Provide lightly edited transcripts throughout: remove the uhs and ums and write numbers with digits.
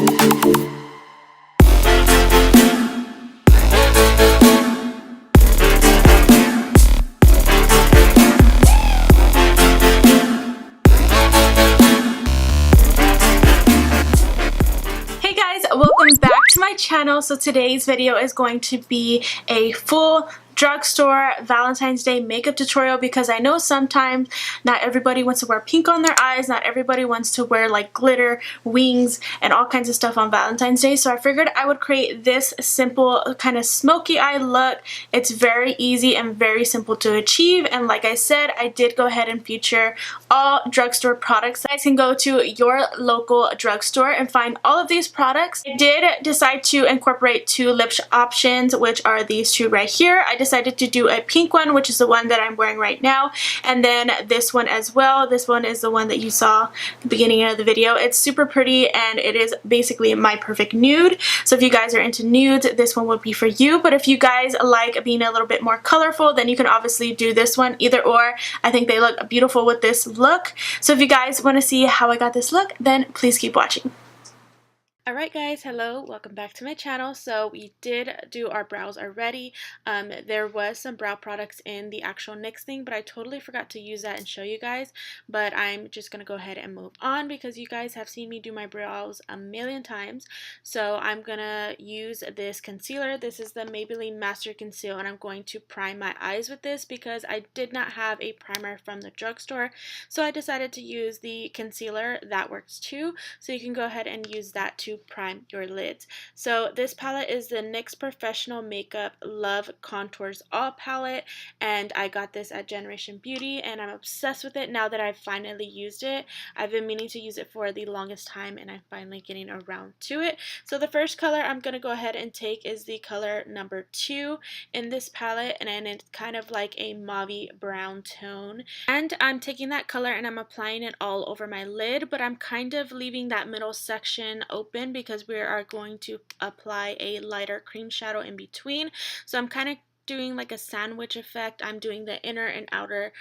Welcome back to my channel. So today's video is going to be a full drugstore Valentine's Day makeup tutorial, because I know sometimes not everybody wants to wear pink on their eyes, not everybody wants to wear like glitter, wings, and all kinds of stuff on Valentine's Day. So I figured I would create this simple kind of smoky eye look. It's very easy and very simple to achieve, and like I said, I did go ahead and feature all drugstore products. You guys can go to your local drugstore and find all of these products. I did decide to incorporate two lip options, which are these two right here. I decided to do a pink one, which is the one that I'm wearing right now, and then this one as well. This one is the one that you saw at the beginning of the video. It's super pretty and it is basically my perfect nude. So if you guys are into nudes, this one would be for you. But if you guys like being a little bit more colorful, then you can obviously do this one. Either or, I think they look beautiful with this look. So if you guys want to see how I got this look, then please keep watching. Alright guys, hello, welcome back to my channel. So we did do our brows already. There was some brow products in the actual NYX thing, but I totally forgot to use that and show you guys. But I'm just going to go ahead and move on because you guys have seen me do my brows a million times. So I'm going to use this concealer. This is the Maybelline Master Conceal, and I'm going to prime my eyes with this because I did not have a primer from the drugstore. So I decided to use the concealer. That works too. So you can go ahead and use that to prime your lids. So this palette is the NYX Professional Makeup Love Contours All palette, and I got this at Generation Beauty, and I'm obsessed with it now that I've finally used it. I've been meaning to use it for the longest time, and I'm finally getting around to it. So the first color I'm going to go ahead and take is the color number 2 in this palette, and it's kind of like a mauve brown tone. And I'm taking that color and I'm applying it all over my lid, but I'm kind of leaving that middle section open because we are going to apply a lighter cream shadow in between. So I'm kind of doing like a sandwich effect. I'm doing the inner and outer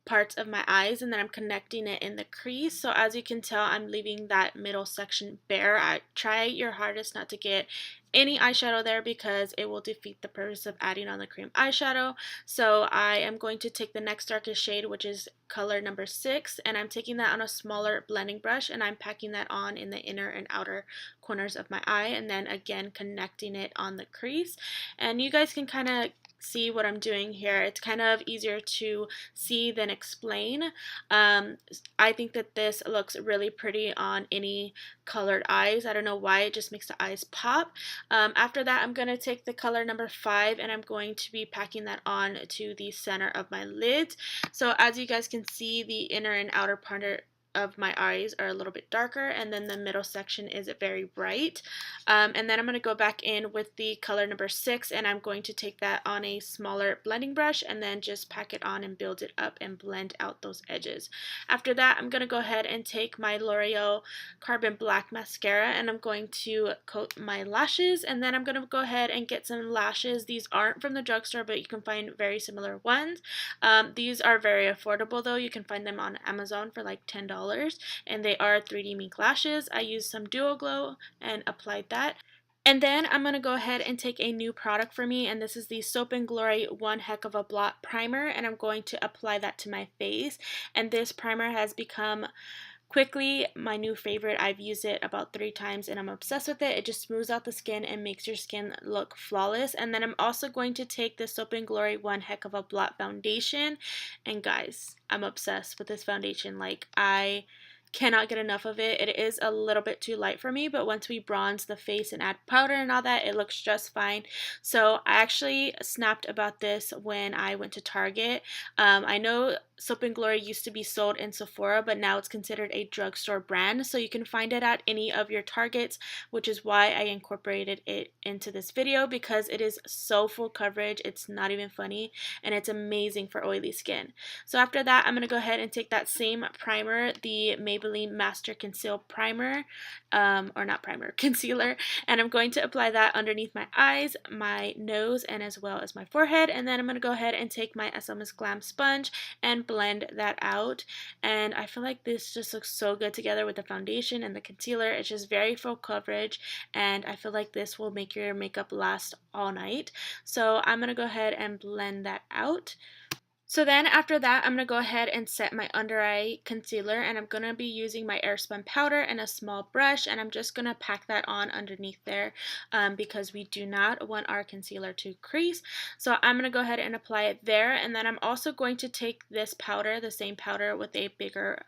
parts of my eyes, and then I'm connecting it in the crease. So as you can tell, I'm leaving that middle section bare. I try your hardest not to get any eyeshadow there because it will defeat the purpose of adding on the cream eyeshadow. So I am going to take the next darkest shade, which is color number 6, and I'm taking that on a smaller blending brush, and I'm packing that on in the inner and outer corners of my eye, and then again connecting it on the crease. And you guys can kind of see what I'm doing here. It's kind of easier to see than explain. I think that this looks really pretty on any colored eyes. I don't know why, it just makes the eyes pop. After that, I'm going to take the color number 5, and I'm going to be packing that on to the center of my lids. So as you guys can see, the inner and outer part of my eyes are a little bit darker, and then the middle section is very bright. And then I'm going to go back in with the color number 6, and I'm going to take that on a smaller blending brush and then just pack it on and build it up and blend out those edges. After that, I'm going to go ahead and take my L'Oreal Carbon Black Mascara, and I'm going to coat my lashes, and then I'm going to go ahead and get some lashes. These aren't from the drugstore, but you can find very similar ones. These are very affordable though. You can find them on Amazon for like $10. And they are 3D mink lashes. I used some Duo Glow and applied that. And then I'm going to go ahead and take a new product for me, and this is the Soap & Glory One Heck of a Blot Primer, and I'm going to apply that to my face. And this primer has become quickly my new favorite. I've used it about 3 times and I'm obsessed with it. It just smooths out the skin and makes your skin look flawless. And then I'm also going to take the Soap & Glory One Heck of a Blot foundation, and guys, I'm obsessed with this foundation. Like, I cannot get enough of it. It is a little bit too light for me, but once we bronze the face and add powder and all that, it looks just fine. So I actually snapped about this when I went to Target. I know Soap & Glory used to be sold in Sephora, but now it's considered a drugstore brand, so you can find it at any of your Targets, which is why I incorporated it into this video, because it is so full coverage. It's not even funny, and it's amazing for oily skin. So after that, I'm going to go ahead and take that same primer, the Maybelline Master Conceal Primer, or not primer, concealer, and I'm going to apply that underneath my eyes, my nose, and as well as my forehead. And then I'm going to go ahead and take my SLMISSGLAM sponge and blend that out, and I feel like this just looks so good together with the foundation and the concealer. It's just very full coverage, and I feel like this will make your makeup last all night. So I'm going to go ahead and blend that out. So then after that, I'm going to go ahead and set my under eye concealer, and I'm going to be using my Airspun powder and a small brush, and I'm just going to pack that on underneath there because we do not want our concealer to crease. So I'm going to go ahead and apply it there, and then I'm also going to take this powder, the same powder with a bigger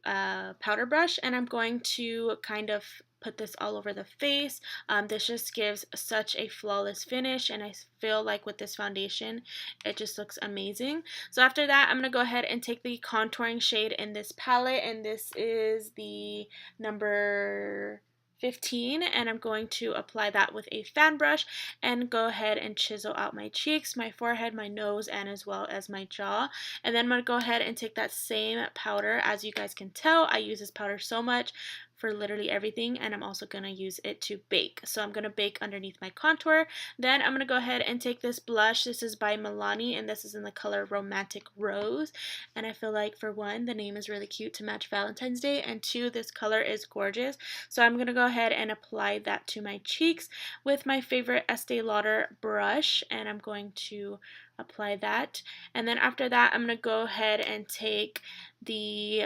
powder brush, and I'm going to kind of put this all over the face. This just gives such a flawless finish, and I feel like with this foundation it just looks amazing. So after that, I'm going to go ahead and take the contouring shade in this palette, and this is the number 15, and I'm going to apply that with a fan brush and go ahead and chisel out my cheeks, my forehead, my nose, and as well as my jaw. And then I'm going to go ahead and take that same powder. As you guys can tell, I use this powder so much for literally everything, and I'm also going to use it to bake. So I'm going to bake underneath my contour. Then I'm going to go ahead and take this blush. This is by Milani, and this is in the color Romantic Rose, and I feel like, for one, the name is really cute to match Valentine's Day, and two, this color is gorgeous. So I'm going to go ahead and apply that to my cheeks with my favorite Estee Lauder brush, and I'm going to apply that. And then after that, I'm going to go ahead and take the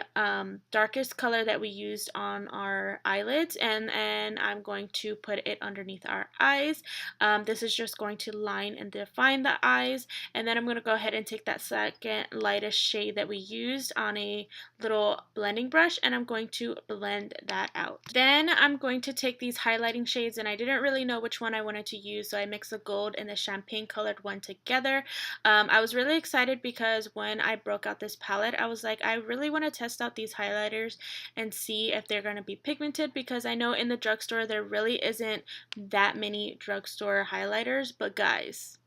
darkest color that we used on our eyelids, and I'm going to put it underneath our eyes. This is just going to line and define the eyes. And then I'm going to go ahead and take that second lightest shade that we used on a little blending brush, and I'm going to blend that out. Then I'm going to take these highlighting shades, and I didn't really know which one I wanted to use, so I mixed the gold and the champagne colored one together. I was really excited because when I broke out this palette, I was like, I really want to test out these highlighters and see if they're going to be pigmented, because I know in the drugstore there really isn't that many drugstore highlighters, but guys,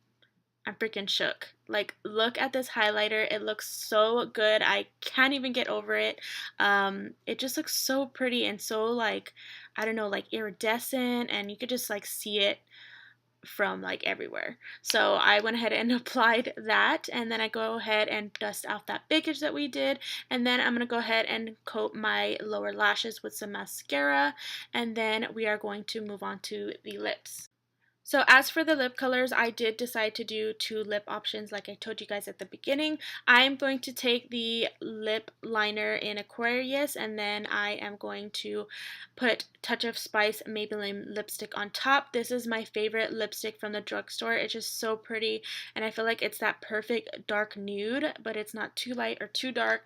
I'm freaking shook. Like, look at this highlighter. It looks so good. I can't even get over it. It just looks so pretty and so, like, I don't know, like iridescent, and you could just like see it from like everywhere. So I went ahead and applied that, and then I go ahead and dust out that bakage that we did, and then I'm going to go ahead and coat my lower lashes with some mascara, and then we are going to move on to the lips. So as for the lip colors, I did decide to do 2 lip options like I told you guys at the beginning. I am going to take the lip liner in Aquarius, and then I am going to put Touch of Spice Maybelline lipstick on top. This is my favorite lipstick from the drugstore. It's just so pretty, and I feel like it's that perfect dark nude, but it's not too light or too dark.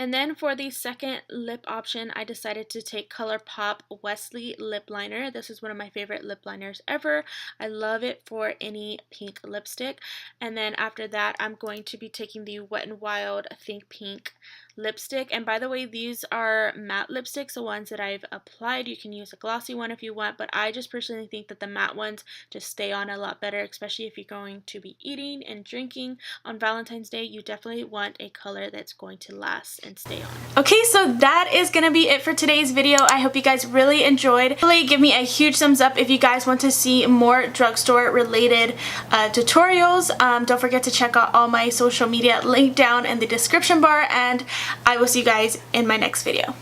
And then for the second lip option, I decided to take ColourPop Wesley Lip Liner. This is one of my favorite lip liners ever. I love it for any pink lipstick. And then after that, I'm going to be taking the Wet n Wild Think Pink lipstick. And by the way, these are matte lipsticks, the ones that I've applied. You can use a glossy one if you want, but I just personally think that the matte ones just stay on a lot better, especially if you're going to be eating and drinking on Valentine's Day. You definitely want a color that's going to last and stay on. Okay, so that is gonna be it for today's video. I hope you guys really enjoyed. Really give me a huge thumbs up if you guys want to see more drugstore related tutorials. Don't forget to check out all my social media linked down in the description bar, and I will see you guys in my next video.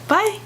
Bye!